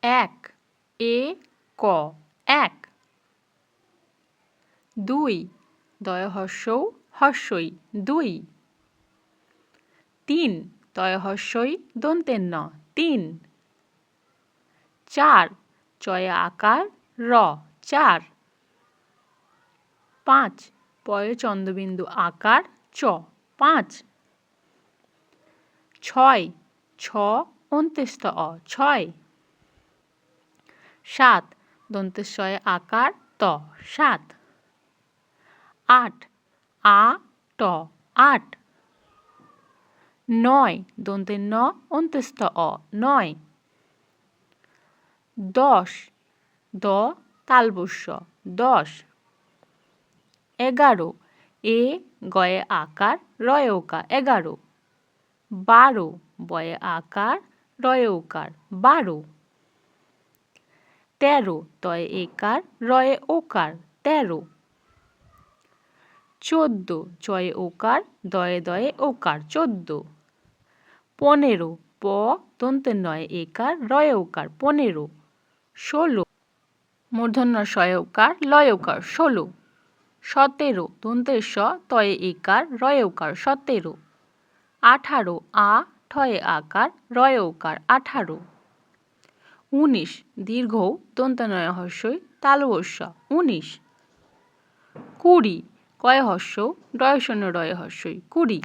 এক এ ক এক। দুই দয় হর্ষৌ হর্ষই দুই। তিন তয় হর্ষই দন্তের ন তিন। চার চয়ে আকার র চার। পাঁচ পয়ে চন্দ্রবিন্দু আকার চ পাঁচ। ছয় ছ অন্ত্যেষ্ঠ অ ছয়। সাত দন্তেশ্বয়ে আকার ত সাত। আট আ ট আট। নয় দন্তের ন অন্ত্যেষ্ঠ অ নয়। দশ দ তালবস্য দশ। এগারো এ গয়ে আকার রয়ে ওকার এগারো। বারো বয়ে আকার রয়ে ওকার বারো। তেরো তয়ে একার রয়ে ওকার তেরো। চোদ্দ চয়ে ওকার দয়ে দয়ে ওকার চোদ্দ। পনেরো প দন্তের নয়ে একার রয়ে ওকার পনেরো। ষোলো মূর্ধন্য শয়ে ওকার লয়ে ওকার ষোলো। সতেরো দন্তের স তয়ে একার রয়ে ওকার সতেরো। আঠারো আ ঠয়ে আকার রয়ে ওকার আঠারো। উনিশ দীর্ঘ দন্তনয় হর্ষই তালবস্য উনিশ। কুড়ি কয়ে হর্ষ ডয় শূন্য রয়ে হর্ষই কুড়ি।